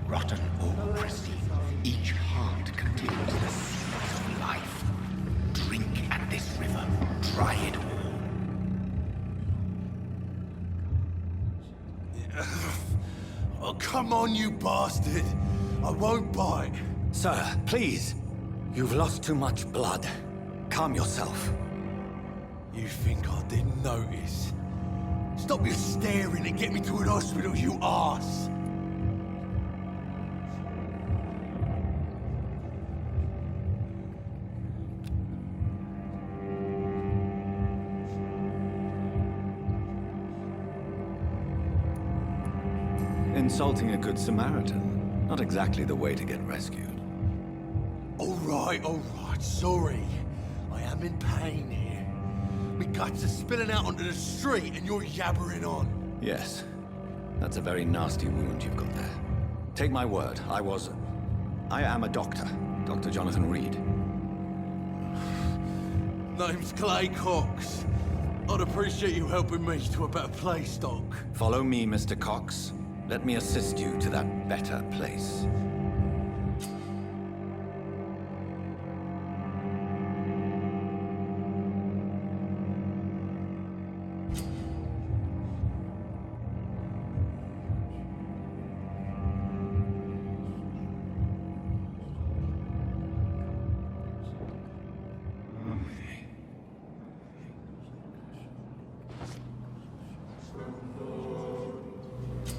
rotten or pristine, each heart contains the secret of life. Drink at this river, try it all. Oh, come on, you bastard! I won't bite. Sir, please. You've lost too much blood. Calm yourself. You think I didn't notice? Stop your staring and get me to an hospital, you arse! Insulting a good Samaritan. Not exactly the way to get rescued. All right, sorry. I am in pain here. My guts are spilling out onto the street and you're yabbering on. Yes. That's a very nasty wound you've got there. Take my word, I am a doctor. Dr. Jonathan Reed. Name's Clay Cox. I'd appreciate you helping me to a better place, Doc. Follow me, Mr. Cox. Let me assist you to that better place.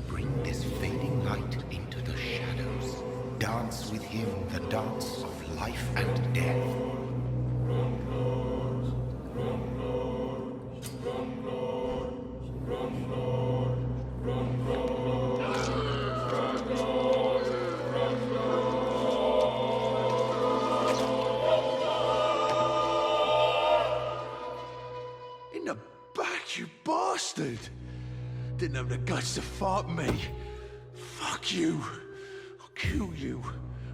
Bring this fading light into the shadows. Dance with him the dance of life and death. In the back, you bastard! Didn't have the guts to fuck me. Fuck you. I'll kill you.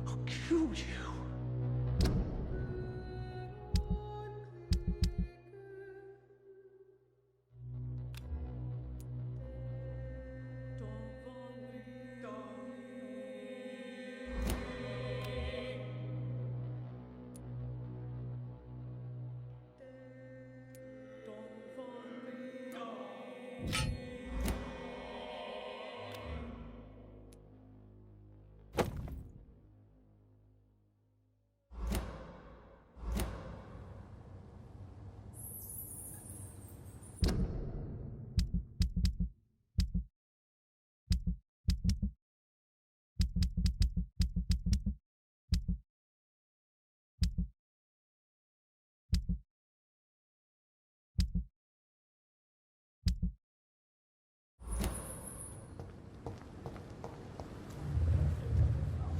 I'll kill you.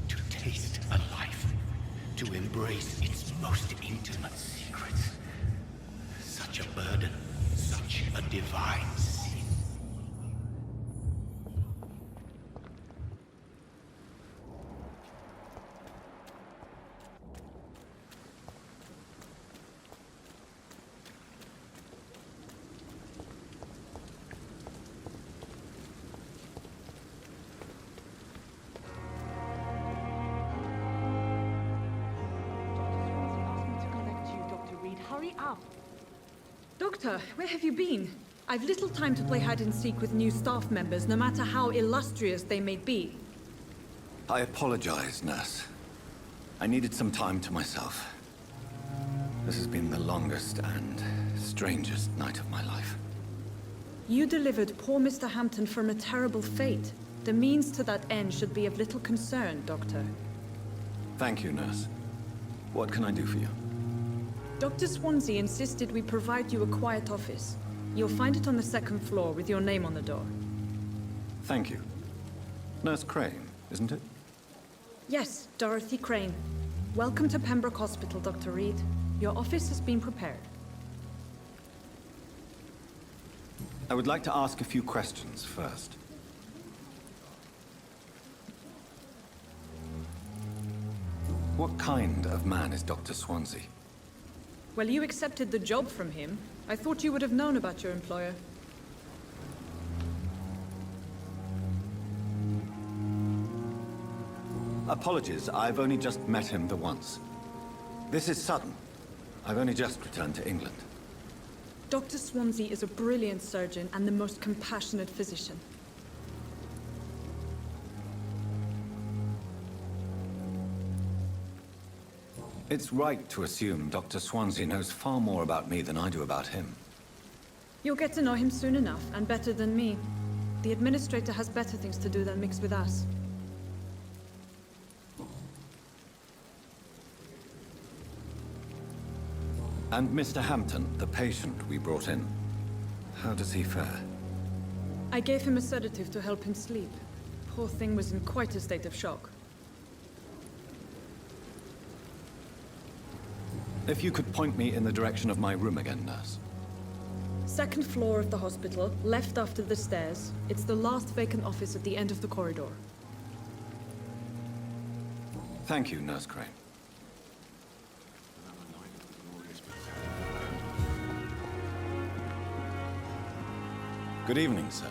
To taste a life, to embrace its most intimate secrets. Such a burden, such a divine sin. Hurry up. Doctor, where have you been? I've little time to play hide-and-seek with new staff members, no matter how illustrious they may be. I apologize, nurse. I needed some time to myself. This has been the longest and strangest night of my life. You delivered poor Mr. Hampton from a terrible fate. The means to that end should be of little concern, Doctor. Thank you, nurse. What can I do for you? Dr. Swansea insisted we provide you a quiet office. You'll find it on the second floor with your name on the door. Thank you. Nurse Crane, isn't it? Yes, Dorothy Crane. Welcome to Pembroke Hospital, Dr. Reed. Your office has been prepared. I would like to ask a few questions first. What kind of man is Dr. Swansea? Well, you accepted the job from him. I thought you would have known about your employer. Apologies, I've only just met him the once. This is sudden. I've only just returned to England. Dr. Swansea is a brilliant surgeon and the most compassionate physician. It's right to assume Dr. Swansea knows far more about me than I do about him. You'll get to know him soon enough, and better than me. The administrator has better things to do than mix with us. And Mr. Hampton, the patient we brought in. How does he fare? I gave him a sedative to help him sleep. Poor thing was in quite a state of shock. If you could point me in the direction of my room again, nurse. Second floor of the hospital, left after the stairs. It's the last vacant office at the end of the corridor. Thank you, Nurse Crane. Good evening, sir.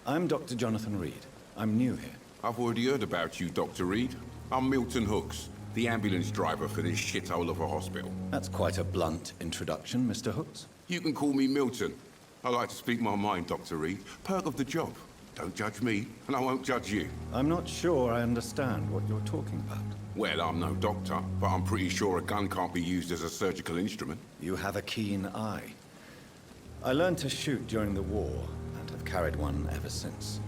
I'm Dr. Jonathan Reed. I'm new here. I've already heard about you, Dr. Reed. I'm Milton Hooks, the ambulance driver for this shithole of a hospital. That's quite a blunt introduction, Mr. Hooks. You can call me Milton. I like to speak my mind, Dr. Reed. Perk of the job. Don't judge me, and I won't judge you. I'm not sure I understand what you're talking about. Well, I'm no doctor, but I'm pretty sure a gun can't be used as a surgical instrument. You have a keen eye. I learned to shoot during the war, and have carried one ever since.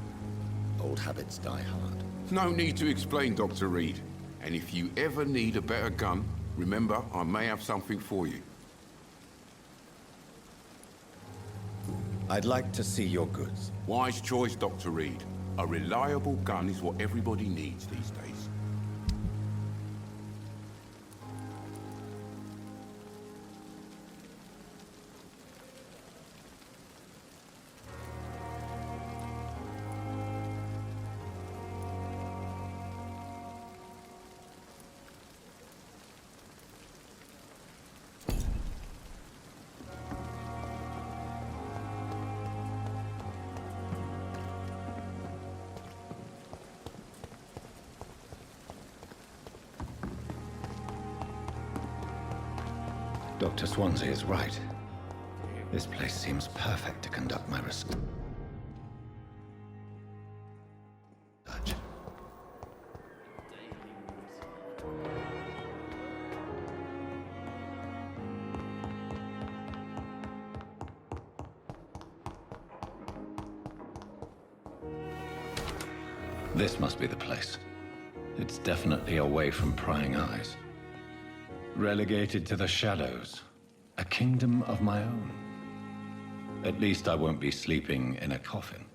Old habits die hard. No need to explain, Dr. Reed. And if you ever need a better gun, remember, I may have something for you. I'd like to see your goods. Wise choice, Dr. Reed. A reliable gun is what everybody needs these days. Dr. Swansea is right. This place seems perfect to conduct my research. This must be the place. It's definitely away from prying eyes. Relegated to the shadows. A kingdom of my own. At least I won't be sleeping in a coffin.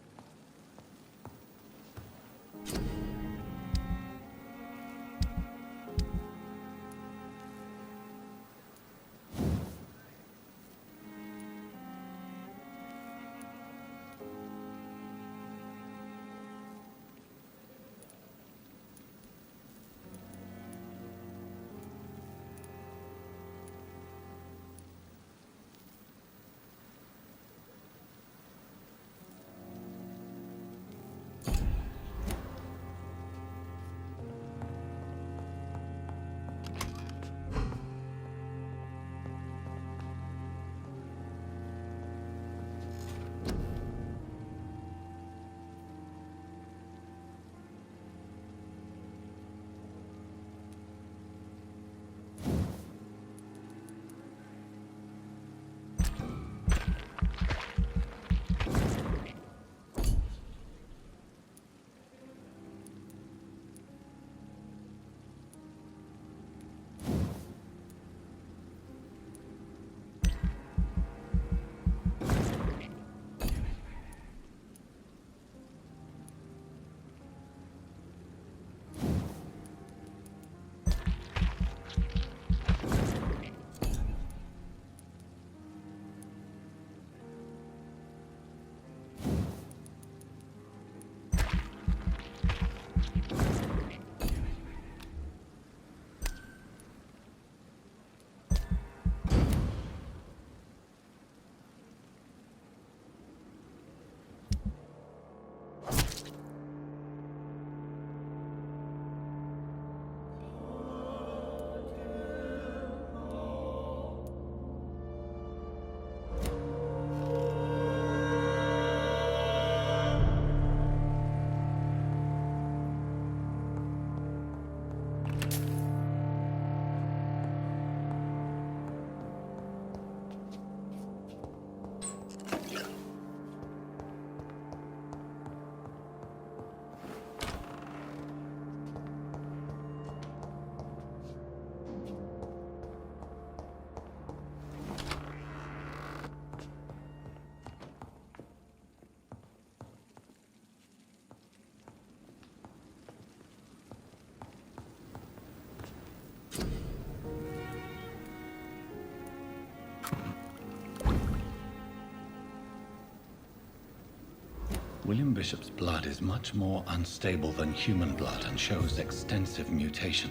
William Bishop's blood is much more unstable than human blood and shows extensive mutation.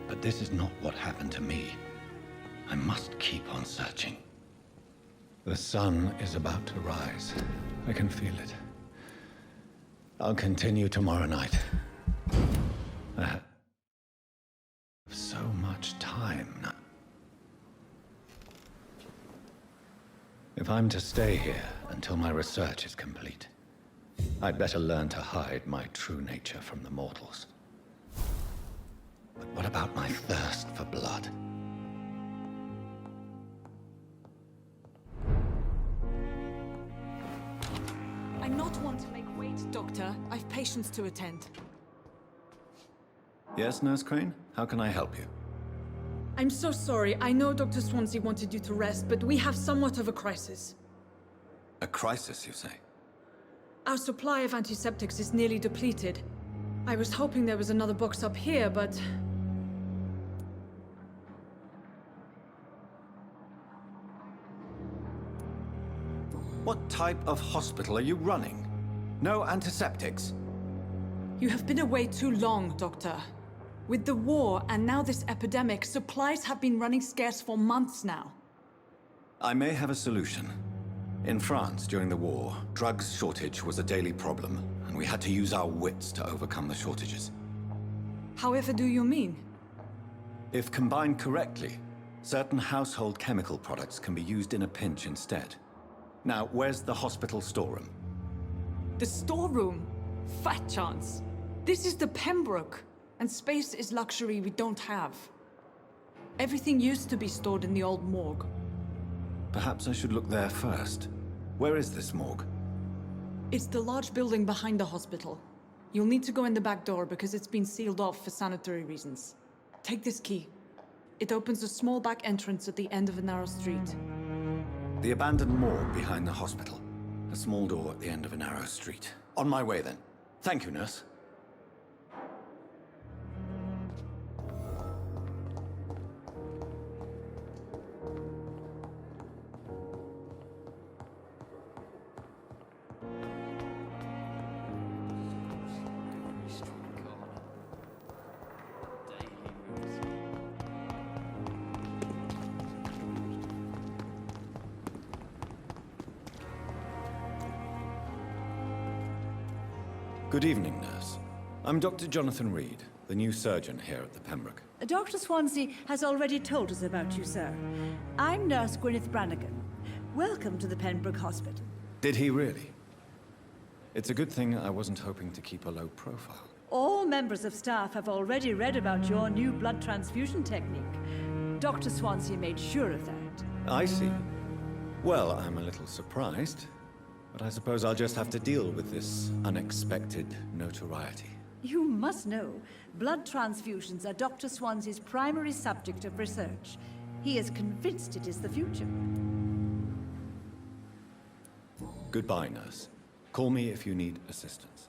But this is not what happened to me. I must keep on searching. The sun is about to rise. I can feel it. I'll continue tomorrow night. I have so much time now. If I'm to stay here until my research is complete, I'd better learn to hide my true nature from the mortals. But what about my thirst for blood? I'm not one to make wait, Doctor. I've patients to attend. Yes, Nurse Crane? How can I help you? I'm so sorry. I know Dr. Swansea wanted you to rest, but we have somewhat of a crisis. A crisis, you say? Our supply of antiseptics is nearly depleted. I was hoping there was another box up here, but... What type of hospital are you running? No antiseptics? You have been away too long, Doctor. With the war and now this epidemic, supplies have been running scarce for months now. I may have a solution. In France, during the war, drugs shortage was a daily problem, and we had to use our wits to overcome the shortages. However do you mean? If combined correctly, certain household chemical products can be used in a pinch instead. Now, where's the hospital storeroom? The storeroom? Fat chance. This is the Pembroke, and space is luxury we don't have. Everything used to be stored in the old morgue. Perhaps I should look there first. Where is this morgue? It's the large building behind the hospital. You'll need to go in the back door because it's been sealed off for sanitary reasons. Take this key. It opens a small back entrance at the end of a narrow street. The abandoned morgue behind the hospital. A small door at the end of a narrow street. On my way then. Thank you, nurse. Good evening, nurse. I'm Dr. Jonathan Reed, the new surgeon here at the Pembroke. Dr. Swansea has already told us about you, sir. I'm Nurse Gwyneth Brannigan. Welcome to the Pembroke Hospital. Did he really? It's a good thing I wasn't hoping to keep a low profile. All members of staff have already read about your new blood transfusion technique. Dr. Swansea made sure of that. I see. Well, I'm a little surprised, but I suppose I'll just have to deal with this unexpected notoriety. You must know, blood transfusions are Dr. Swansea's primary subject of research. He is convinced it is the future. Goodbye, nurse. Call me if you need assistance.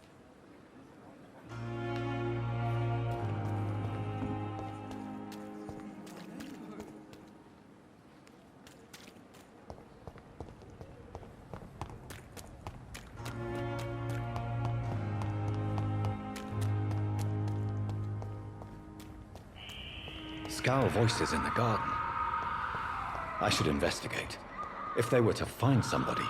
Scour voices in the garden. I should investigate. If they were to find somebody.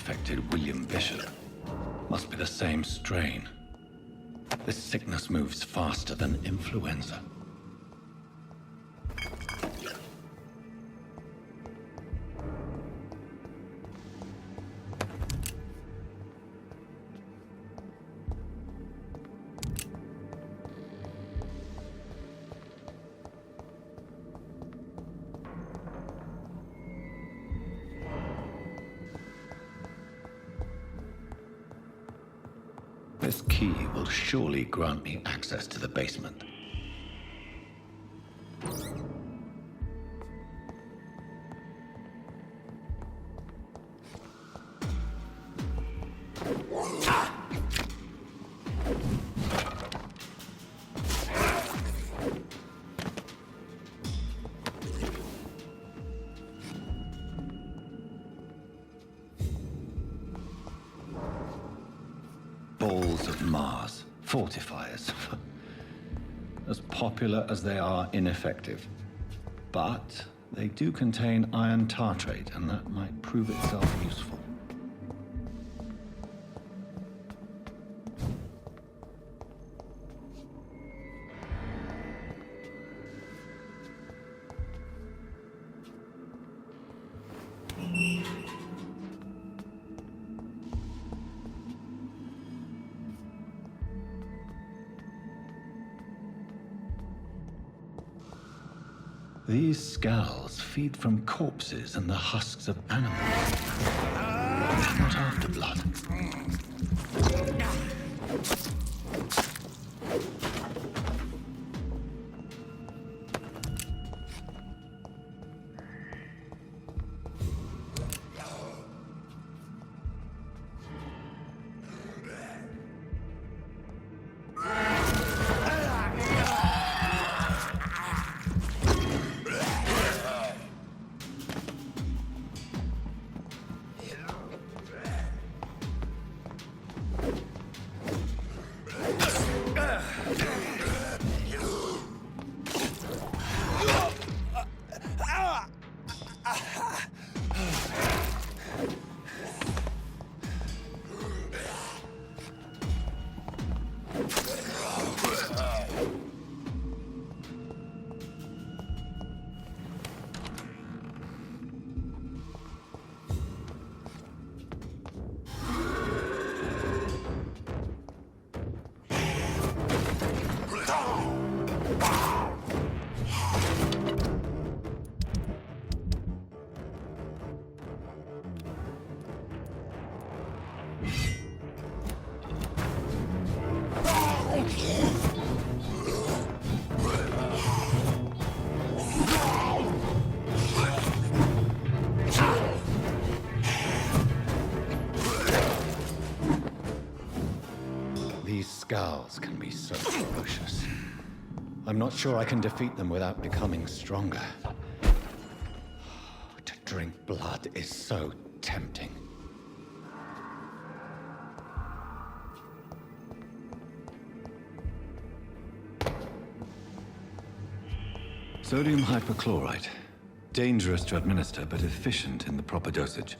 infected William Bishop. Must be the same strain. This sickness moves faster than influenza. This key will surely grant me access to the basement. Balls of Mars, fortifiers. As popular as they are ineffective. But they do contain iron tartrate, and that might prove itself useful. These scowls feed from corpses and the husks of animals. Not after blood. These scowls can be so ferocious. I'm not sure I can defeat them without becoming stronger. To drink blood is so tempting. Sodium hypochlorite. Dangerous to administer, but efficient in the proper dosage.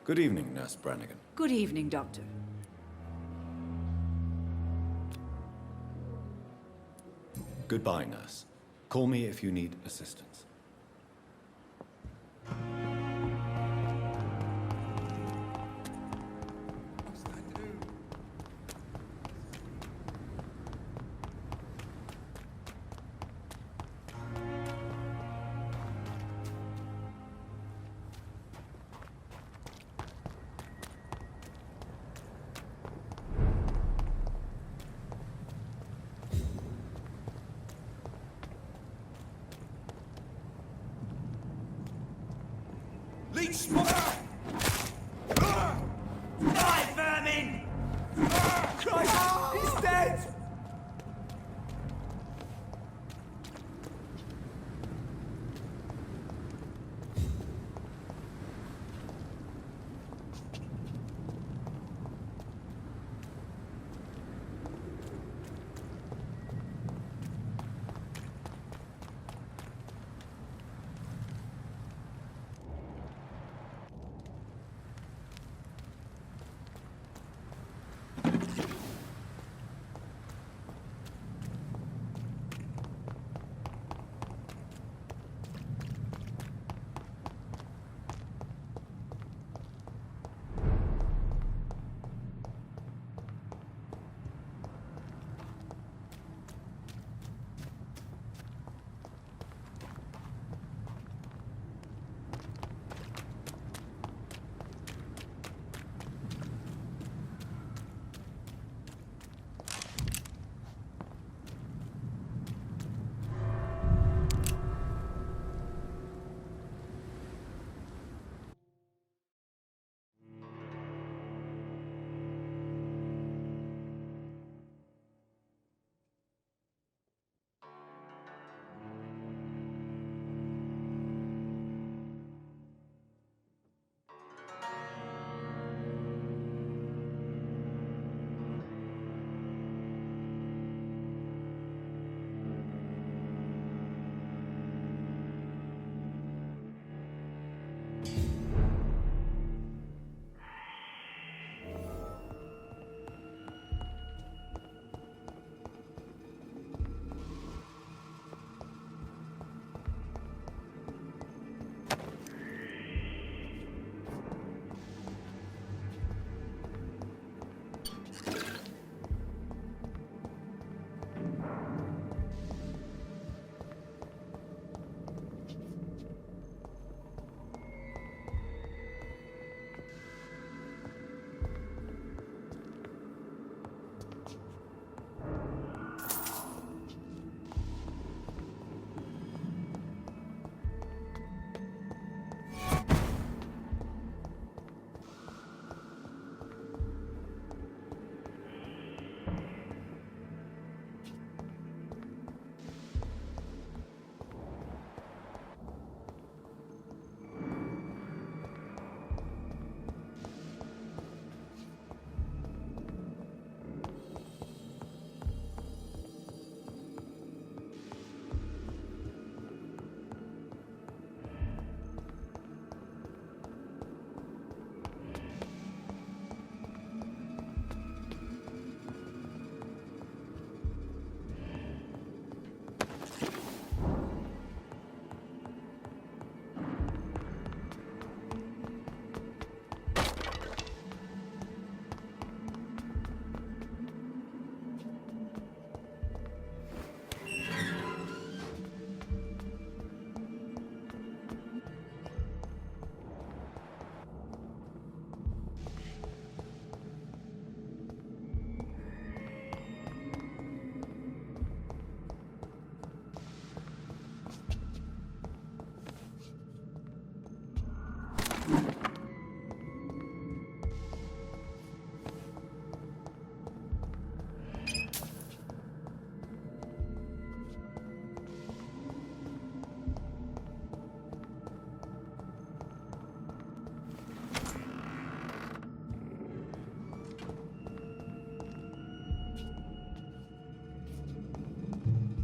Good evening, Nurse Brannigan. Good evening, Doctor. Goodbye, Nurse. Call me if you need assistance.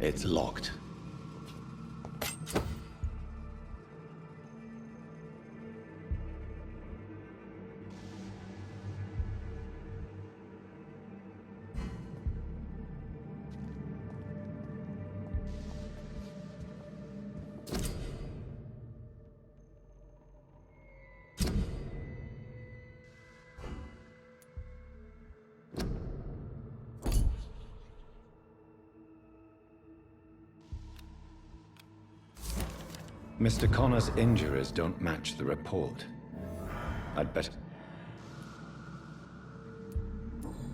It's locked. Mr. Connor's injuries don't match the report. I'd better...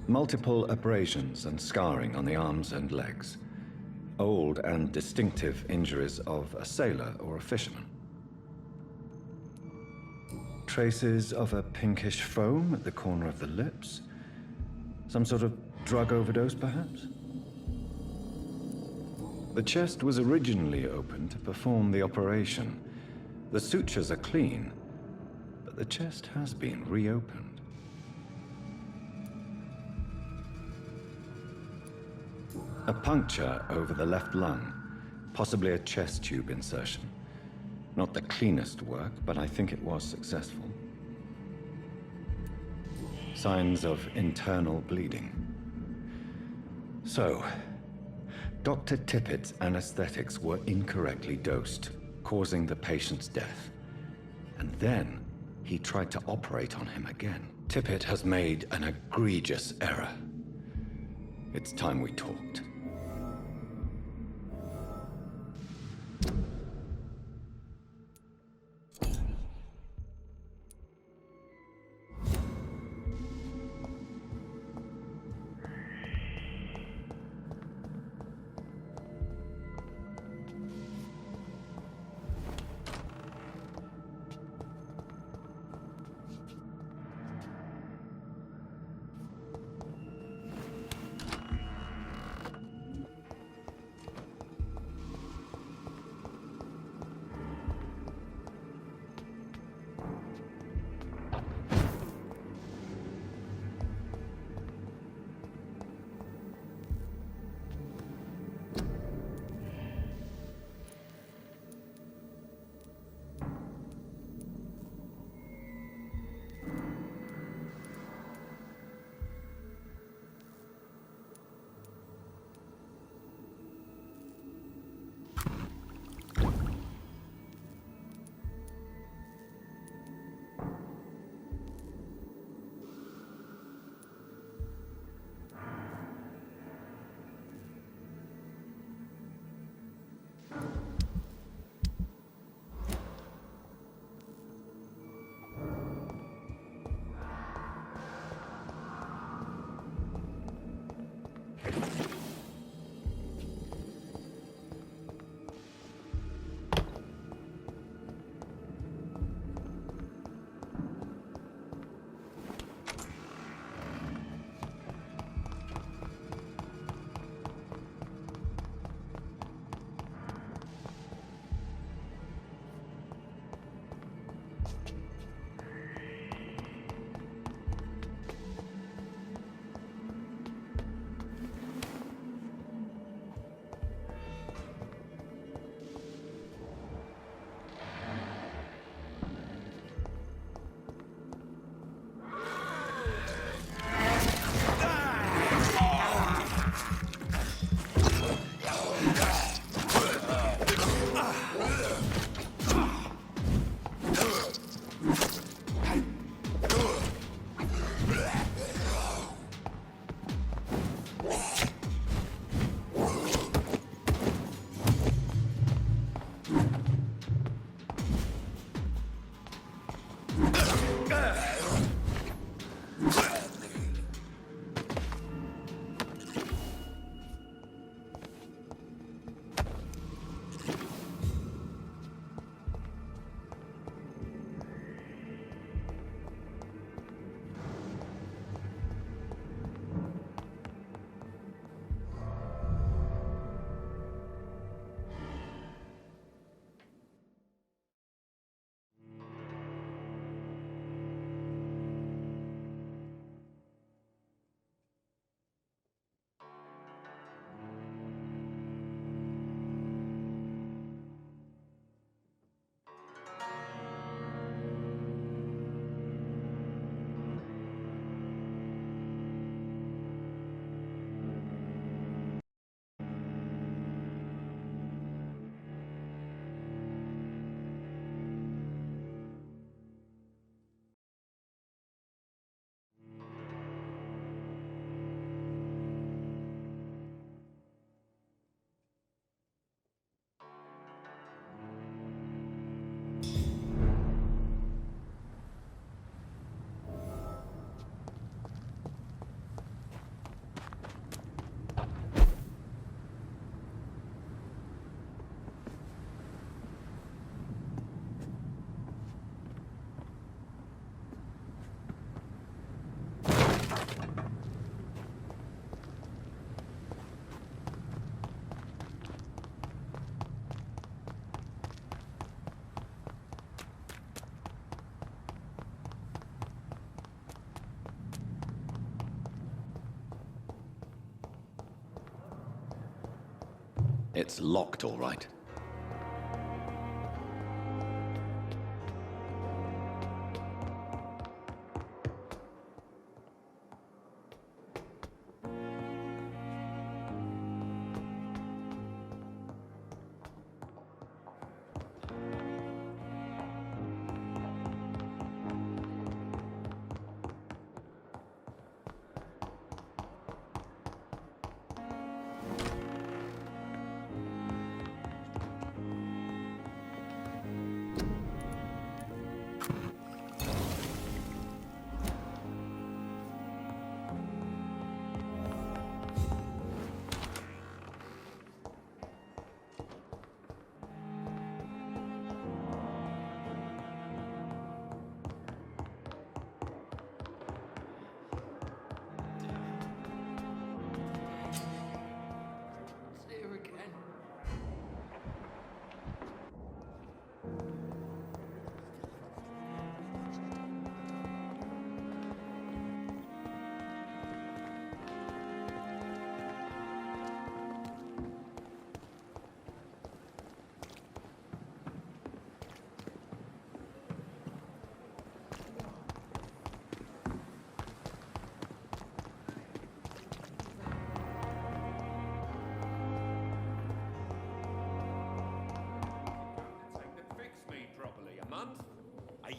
Multiple abrasions and scarring on the arms and legs. Old and distinctive injuries of a sailor or a fisherman. Traces of a pinkish foam at the corner of the lips. Some sort of drug overdose, perhaps? The chest was originally open to perform the operation. The sutures are clean, but the chest has been reopened. A puncture over the left lung, possibly a chest tube insertion. Not the cleanest work, but I think it was successful. Signs of internal bleeding. So, Dr. Tippett's anesthetics were incorrectly dosed, causing the patient's death. And then, he tried to operate on him again. Tippett has made an egregious error. It's time we talked. It's locked, all right.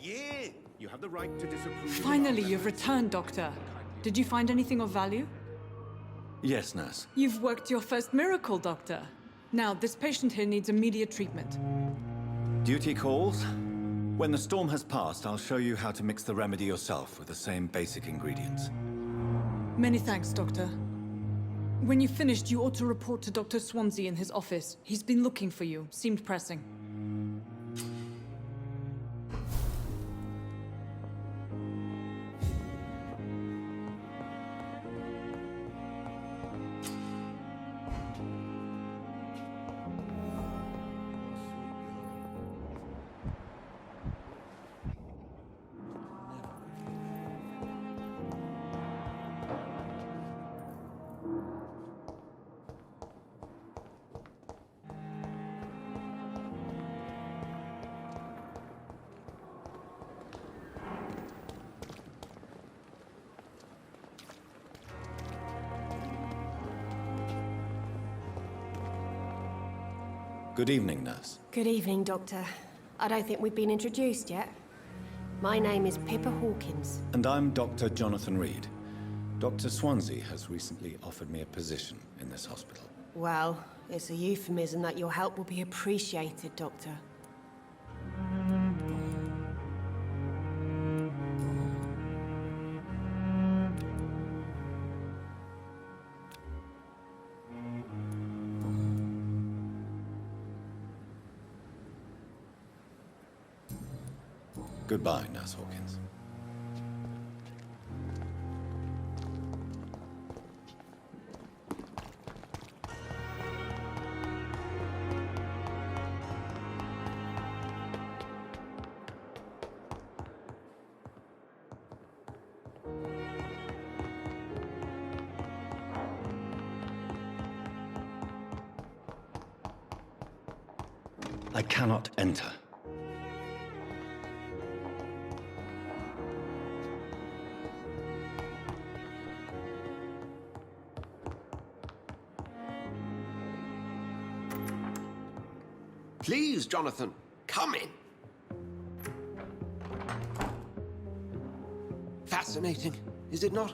Yeah, you have the right to disapprove. Finally, you've returned, Doctor. Did you find anything of value? Yes, nurse. You've worked your first miracle, Doctor. Now, this patient here needs immediate treatment. Duty calls. When the storm has passed, I'll show you how to mix the remedy yourself with the same basic ingredients. Many thanks, Doctor. When you've finished, you ought to report to Dr. Swansea in his office. He's been looking for you. Seemed pressing. Good evening, nurse. Good evening, Doctor. I don't think we've been introduced yet. My name is Pippa Hawkins. And I'm Dr. Jonathan Reed. Dr. Swansea has recently offered me a position in this hospital. Well, it's a euphemism that your help will be appreciated, Doctor. Goodbye, Nurse Hawkins. I cannot enter. Please, Jonathan, come in. Fascinating, is it not?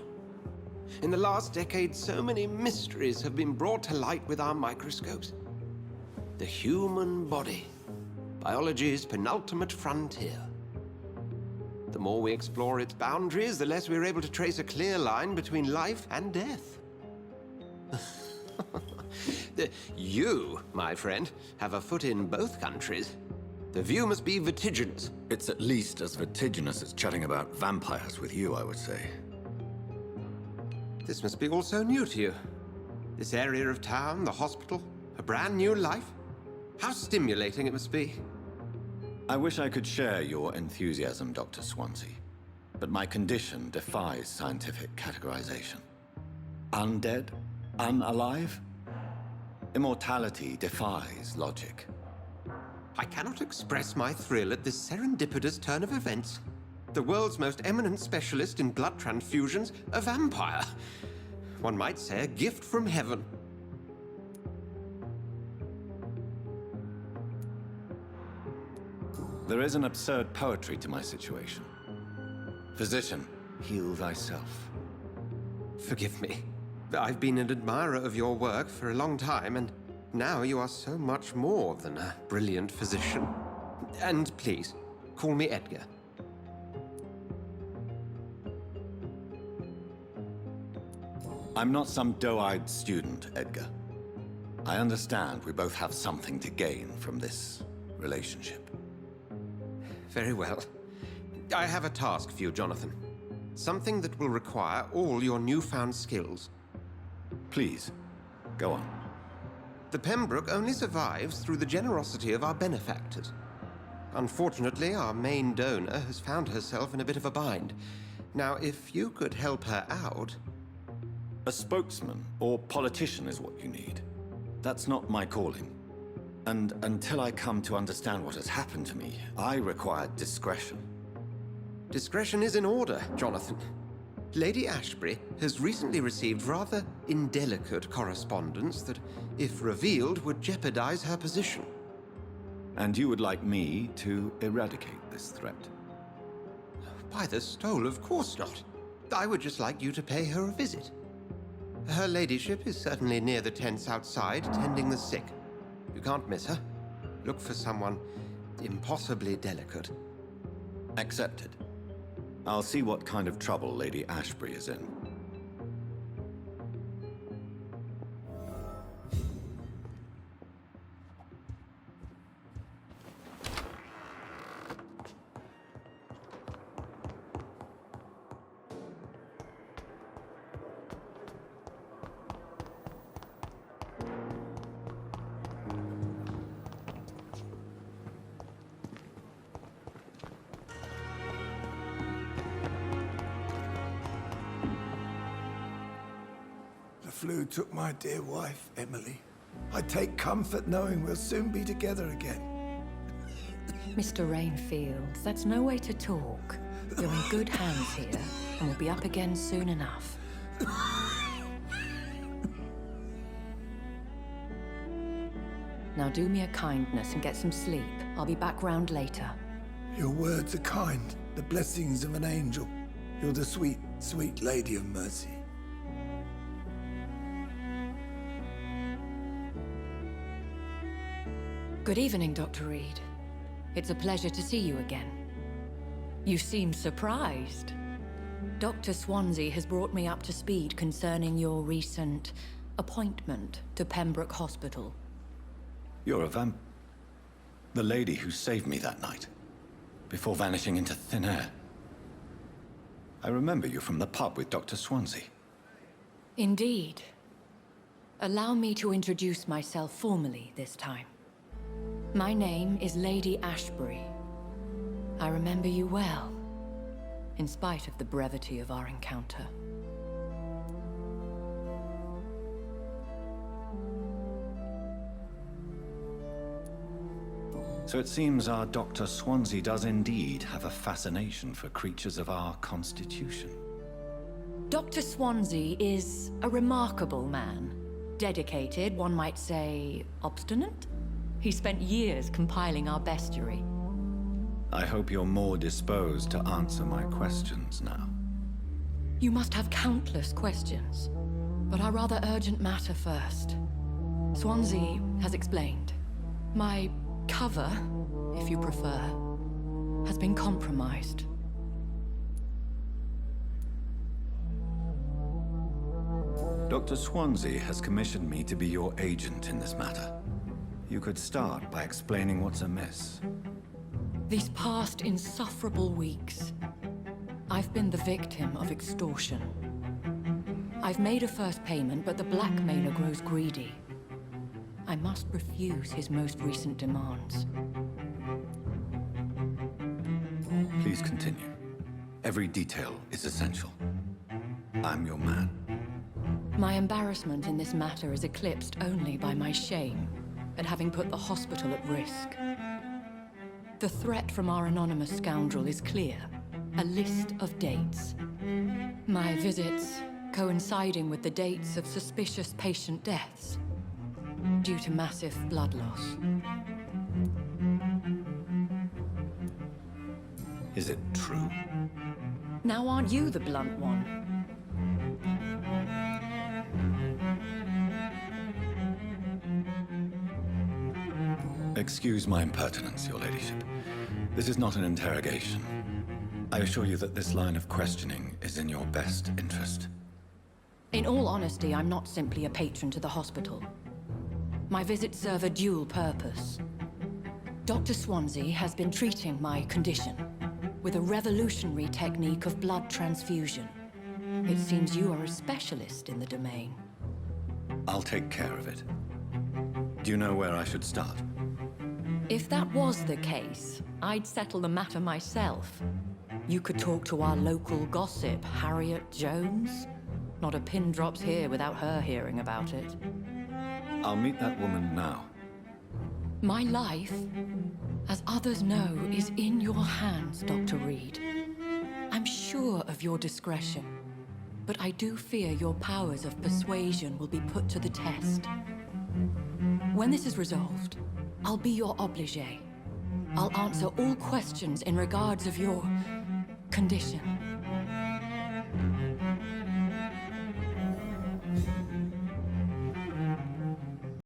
In the last decade, so many mysteries have been brought to light with our microscopes. The human body, biology's penultimate frontier. The more we explore its boundaries, the less we're able to trace a clear line between life and death. You, my friend, have a foot in both countries. The view must be vertiginous. It's at least as vertiginous as chatting about vampires with you, I would say. This must be all so new to you. This area of town, the hospital, a brand new life. How stimulating it must be. I wish I could share your enthusiasm, Dr. Swansea, but my condition defies scientific categorization. Undead? Unalive? Immortality defies logic. I cannot express my thrill at this serendipitous turn of events. The world's most eminent specialist in blood transfusions, a vampire. One might say a gift from heaven. There is an absurd poetry to my situation. Physician, heal thyself. Forgive me. I've been an admirer of your work for a long time, and now you are so much more than a brilliant physician. And please, call me Edgar. I'm not some doe-eyed student, Edgar. I understand we both have something to gain from this relationship. Very well. I have a task for you, Jonathan. Something that will require all your newfound skills. Please, go on. The Pembroke only survives through the generosity of our benefactors. Unfortunately, our main donor has found herself in a bit of a bind. Now, if you could help her out... A spokesman or politician is what you need. That's not my calling. And until I come to understand what has happened to me, I require discretion. Discretion is in order, Jonathan. Lady Ashbury has recently received rather indelicate correspondence that, if revealed, would jeopardize her position. And you would like me to eradicate this threat? By the stole, of course not. I would just like you to pay her a visit. Her ladyship is certainly near the tents outside, tending the sick. You can't miss her. Look for someone impossibly delicate. Accepted. I'll see what kind of trouble Lady Ashbury is in. The flu took my dear wife, Emily. I take comfort knowing we'll soon be together again. Mr. Rainfield, that's no way to talk. You're in good hands here, and we'll be up again soon enough. Now do me a kindness and get some sleep. I'll be back round later. Your words are kind, the blessings of an angel. You're the sweet, sweet Lady of Mercy. Good evening, Dr. Reed. It's a pleasure to see you again. You seem surprised. Dr. Swansea has brought me up to speed concerning your recent appointment to Pembroke Hospital. You're a the lady who saved me that night, before vanishing into thin air. I remember you from the pub with Dr. Swansea. Indeed. Allow me to introduce myself formally this time. My name is Lady Ashbury. I remember you well, in spite of the brevity of our encounter. So it seems our Dr. Swansea does indeed have a fascination for creatures of our constitution. Dr. Swansea is a remarkable man. Dedicated, one might say, obstinate? He spent years compiling our bestiary. I hope you're more disposed to answer my questions now. You must have countless questions, but our rather urgent matter first. Swansea has explained. My cover, if you prefer, has been compromised. Dr. Swansea has commissioned me to be your agent in this matter. You could start by explaining what's amiss. These past insufferable weeks, I've been the victim of extortion. I've made a first payment, but the blackmailer grows greedy. I must refuse his most recent demands. Please continue. Every detail is essential. I'm your man. My embarrassment in this matter is eclipsed only by my shame at having put the hospital at risk. The threat from our anonymous scoundrel is clear. A list of dates. My visits coinciding with the dates of suspicious patient deaths due to massive blood loss. Is it true? Now aren't you the blunt one? Excuse my impertinence, Your Ladyship. This is not an interrogation. I assure you that this line of questioning is in your best interest. In all honesty, I'm not simply a patron to the hospital. My visits serve a dual purpose. Dr. Swansea has been treating my condition with a revolutionary technique of blood transfusion. It seems you are a specialist in the domain. I'll take care of it. Do you know where I should start? If that was the case, I'd settle the matter myself. You could talk to our local gossip, Harriet Jones. Not a pin drops here without her hearing about it. I'll meet that woman now. My life, as others know, is in your hands, Dr. Reed. I'm sure of your discretion, but I do fear your powers of persuasion will be put to the test. When this is resolved, I'll be your obligé. I'll answer all questions in regards of your condition.